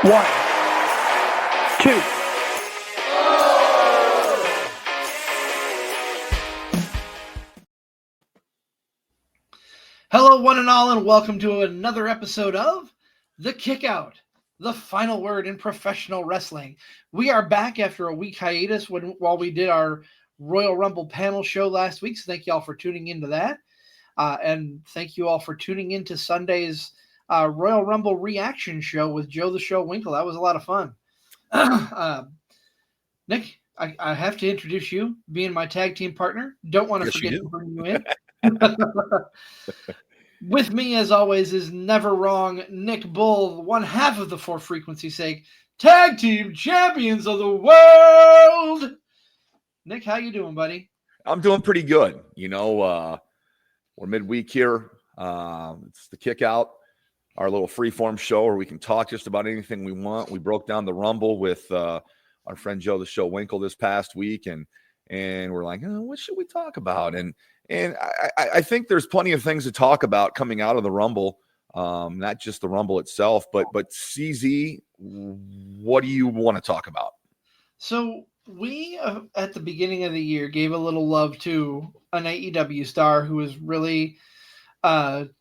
One, two. Hello, one and all, and welcome to another episode of The Kickout, the final word in professional wrestling. We are back after a week hiatus while we did our Royal Rumble panel show last week, so thank you all for tuning into that. And thank you all for tuning into Sunday's Royal Rumble reaction show with Joe the Show Winkle. That was a lot of fun. Nick, I have to introduce you, being my tag team partner. Don't want to forget to bring you in. With me, as always, is never wrong Nick Bull, one half of the For Frequency's Sake Tag Team Champions of the World. Nick, how you doing, buddy? I'm doing pretty good. You know, we're midweek here. It's the Kickout, our little freeform show where we can talk just about anything we want. We broke down the Rumble with our friend Joe the Show Winkle this past week, and we're like, what should we talk about? And I think there's plenty of things to talk about coming out of the Rumble, not just the Rumble itself, but CZ, what do you want to talk about? So we, at the beginning of the year, gave a little love to an AEW star who has really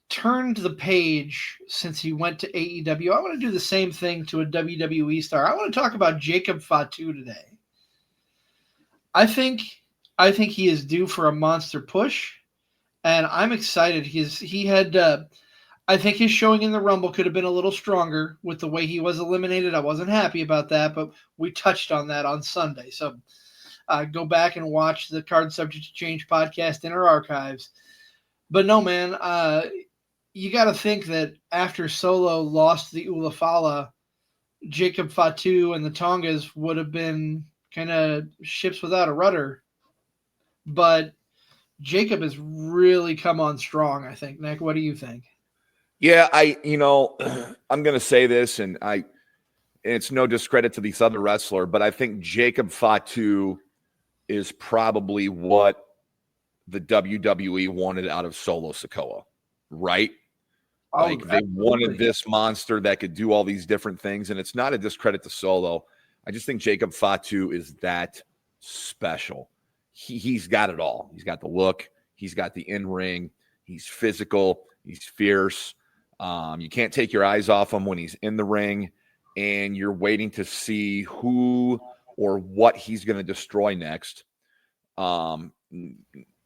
turned the page since he went to AEW. I want to do the same thing to a WWE star. I want to talk about Jacob Fatu today. I think he is due for a monster push, and I'm excited. I think his showing in the Rumble could have been a little stronger with the way he was eliminated. I wasn't happy about that, but we touched on that on Sunday. So go back and watch the Card Subject to Change podcast in our archives. But no, man, you got to think that after Solo lost the Ulafala, Jacob Fatu and the Tongas would have been kind of ships without a rudder. But Jacob has really come on strong, I think. Nick, what do you think? Yeah, I'm going to say this, and it's no discredit to these other wrestler, but I think Jacob Fatu is probably what the WWE wanted out of Solo Sikoa, right? They wanted this monster that could do all these different things, and it's not a discredit to Solo. I just think Jacob Fatu is that special. He's got it all. He's got the look. He's got the in-ring. He's physical. He's fierce. You can't take your eyes off him when he's in the ring, and you're waiting to see who or what he's going to destroy next,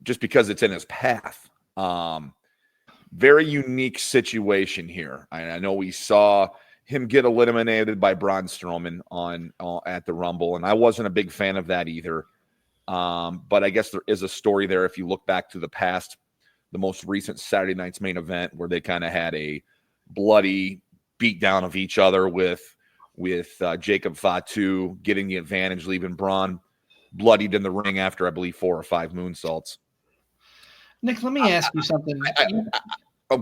just because it's in his path. Very unique situation here. I know we saw him get eliminated by Braun Strowman at the Rumble, and I wasn't a big fan of that either. But I guess there is a story there if you look back to the past, the most recent Saturday Night's Main Event, where they kind of had a bloody beatdown of each other with Jacob Fatu getting the advantage, leaving Braun bloodied in the ring after, I believe, 4 or 5 moonsaults. Nick, let me ask you something.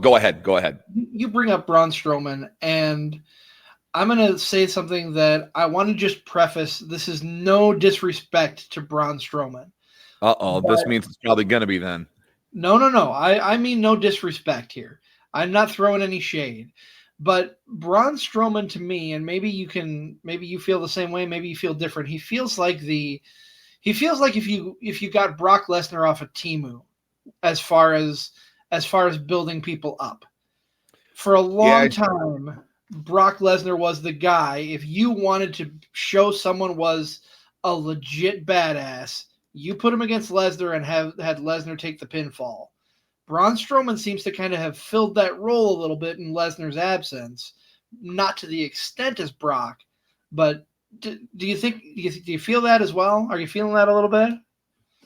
Go ahead. You bring up Braun Strowman, and I'm going to say something that I want to just preface. This is no disrespect to Braun Strowman. This means it's probably going to be then. No. I mean no disrespect here. I'm not throwing any shade. But Braun Strowman, to me, and maybe you feel the same way, maybe you feel different. He feels like if you got Brock Lesnar off of Temu, as far as building people up. For a long time, Brock Lesnar was the guy. If you wanted to show someone was a legit badass, you put him against Lesnar and had Lesnar take the pinfall. Braun Strowman seems to kind of have filled that role a little bit in Lesnar's absence, not to the extent as Brock, but do you feel that as well? Are you feeling that a little bit?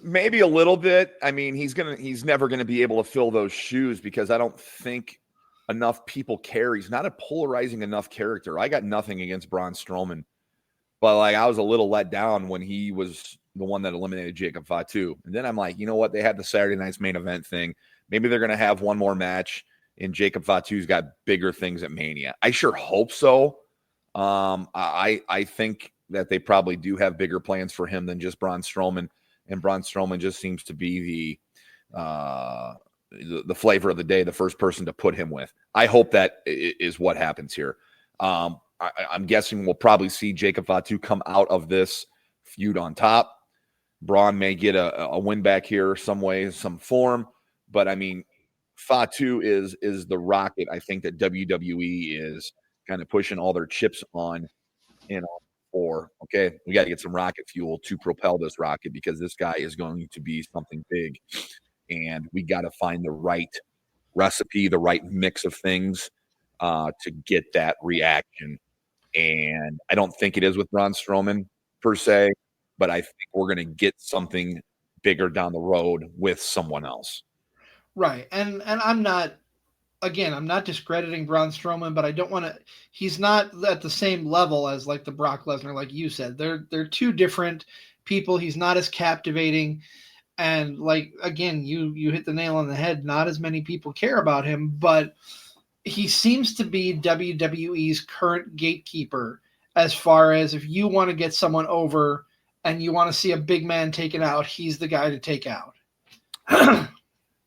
Maybe a little bit. I mean, he's never going to be able to fill those shoes because I don't think enough people care. He's not a polarizing enough character. I got nothing against Braun Strowman, but I was a little let down when he was the one that eliminated Jacob Fatu. And then I'm like, you know what? They had the Saturday Night's Main Event thing. Maybe they're going to have one more match, and Jacob Fatu's got bigger things at Mania. I sure hope so. I think that they probably do have bigger plans for him than just Braun Strowman, and Braun Strowman just seems to be the flavor of the day, the first person to put him with. I hope that is what happens here. I'm guessing we'll probably see Jacob Fatu come out of this feud on top. Braun may get a win back here some way, some form. But, I mean, Fatu is the rocket, I think, that WWE is kind of pushing all their chips on, for, okay, we got to get some rocket fuel to propel this rocket because this guy is going to be something big. And we got to find the right recipe, the right mix of things to get that reaction. And I don't think it is with Braun Strowman per se, but I think we're going to get something bigger down the road with someone else. Right. And I'm not discrediting Braun Strowman, but I don't want to. He's not at the same level as like the Brock Lesnar, like you said. They're two different people. He's not as captivating, and like again, you hit the nail on the head. Not as many people care about him, but he seems to be WWE's current gatekeeper as far as if you want to get someone over and you want to see a big man taken out, he's the guy to take out.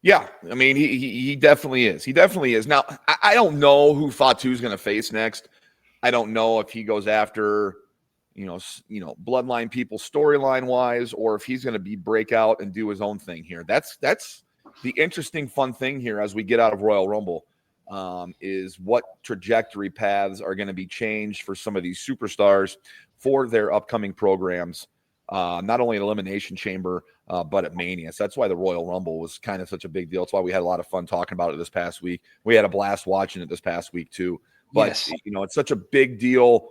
Yeah, I mean, he definitely is. He definitely is. Now, I don't know who Fatu's going to face next. I don't know if he goes after, bloodline people storyline wise, or if he's going to be breakout and do his own thing here. That's the interesting, fun thing here as we get out of Royal Rumble, is what trajectory paths are going to be changed for some of these superstars for their upcoming programs. Not only at Elimination Chamber, but at Mania. So that's why the Royal Rumble was kind of such a big deal. That's why we had a lot of fun talking about it this past week. We had a blast watching it this past week too. But, yes. It's such a big deal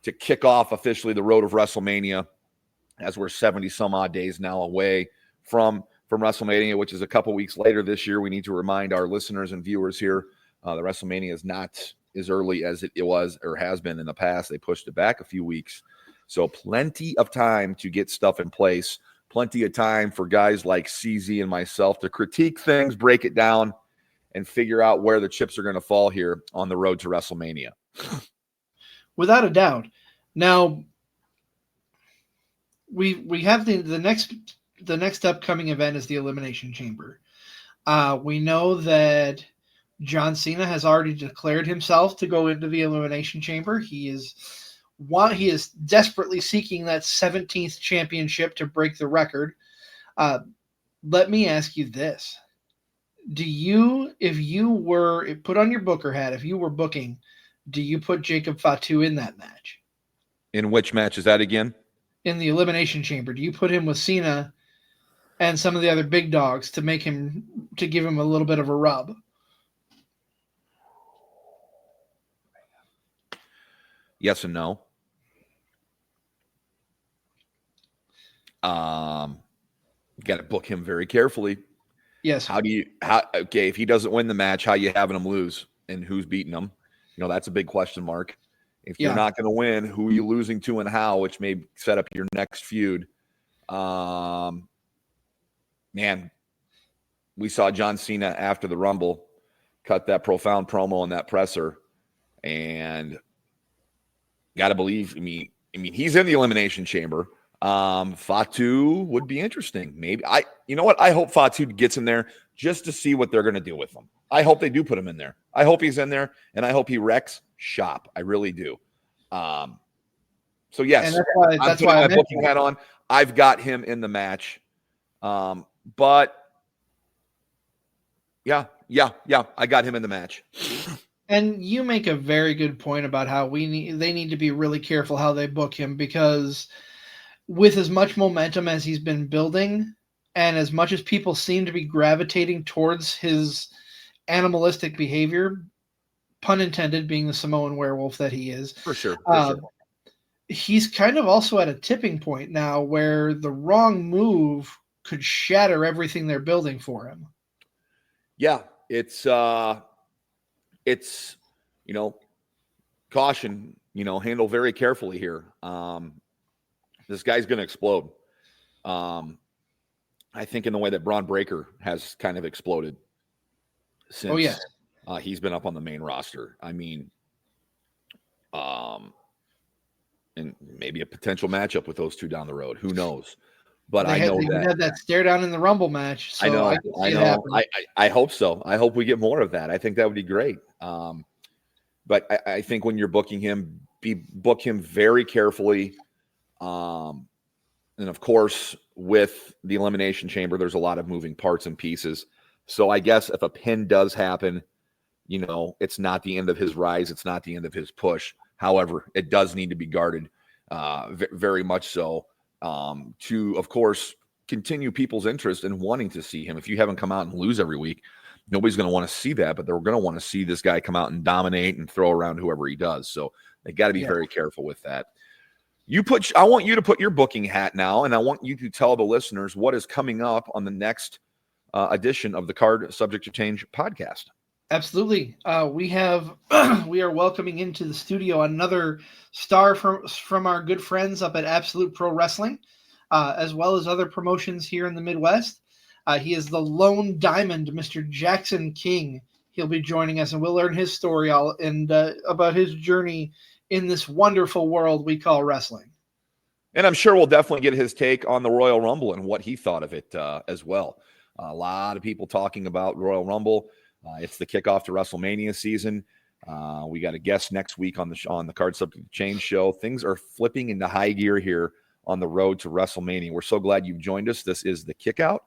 to kick off officially the road of WrestleMania, as we're 70 some odd days now away from WrestleMania, which is a couple weeks later this year. We need to remind our listeners and viewers here that WrestleMania is not as early as it was or has been in the past. They pushed it back a few weeks. So plenty of time to get stuff in place, plenty of time for guys like CZ and myself to critique things, break it down, and figure out where the chips are going to fall here on the road to WrestleMania. Without a doubt. Now, we have the next upcoming event is the Elimination Chamber. We know that John Cena has already declared himself to go into the Elimination Chamber. He is desperately seeking that 17th championship to break the record. Let me ask you this. If you were put on your booker hat, if you were booking, do you put Jacob Fatu in that match? In which match is that again? In the Elimination Chamber. Do you put him with Cena and some of the other big dogs to give him a little bit of a rub? Yes and no. You got to book him very carefully. Yes. If he doesn't win the match, how you having him lose and who's beating him? That's a big question mark. If you're not going to win, who are you losing to and how, which may set up your next feud. Man, we saw John Cena after the Rumble cut that profound promo on that presser, and got to believe, I mean, he's in the Elimination Chamber. Fatu would be interesting. Maybe you know what? I hope Fatu gets in there just to see what they're going to do with him. I hope they do put him in there. I hope he's in there, and I hope he wrecks shop. I really do. So yes, and that's I'm why putting my booking hat on. I've got him in the match. But yeah, I got him in the match. And you make a very good point about how they need to be really careful how they book him, because with as much momentum as he's been building and as much as people seem to be gravitating towards his animalistic behavior, pun intended, being the Samoan werewolf that he is. For sure. He's kind of also at a tipping point now where the wrong move could shatter everything they're building for him. Yeah, it's caution, handle very carefully here. This guy's going to explode. I think in the way that Braun Breaker has kind of exploded since he's been up on the main roster. I mean, and maybe a potential matchup with those two down the road. Who knows? But they had that stare down in the Rumble match. So I know. I hope so. I hope we get more of that. I think that would be great. But I think when you're booking him, book him very carefully. And of course, with the Elimination Chamber, there's a lot of moving parts and pieces. So I guess if a pin does happen, it's not the end of his rise. It's not the end of his push. However, it does need to be guarded very much so to, of course, continue people's interest in wanting to see him. If you haven't come out and lose every week, nobody's going to want to see that, but they're going to want to see this guy come out and dominate and throw around whoever he does. So they got to be very careful with that. I want you to put your booking hat now, and I want you to tell the listeners what is coming up on the next edition of the Card Subject to Change podcast. Absolutely. We are welcoming into the studio another star from our good friends up at Absolute Pro Wrestling, as well as other promotions here in the Midwest. He is the Lone Diamond, Mr. Jackson King. He'll be joining us, and we'll learn his story about his journey in this wonderful world we call wrestling. And I'm sure we'll definitely get his take on the Royal Rumble and what he thought of it as well. A lot of people talking about Royal Rumble. It's the kickoff to WrestleMania season. We got a guest next week on the Card Subject to Change show. Things are flipping into high gear here on the road to WrestleMania. We're so glad you've joined us. This is the Kickout.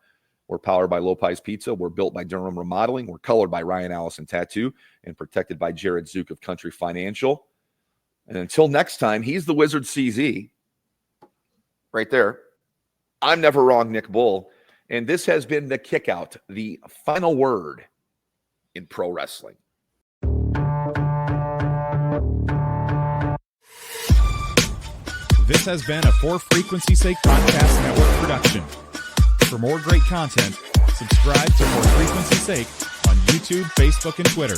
We're powered by Lopez Pizza. We're built by Durham Remodeling. We're colored by Ryan Allison Tattoo and protected by Jared Zook of Country Financial. And until next time, he's the Wizard CZ. Right there. I'm Never Wrong, Nick Bull. And this has been the Kickout, the final word in pro wrestling. This has been a For Frequency's Sake Podcast Network production. For more great content, subscribe to For Frequency's Sake on YouTube, Facebook, and Twitter.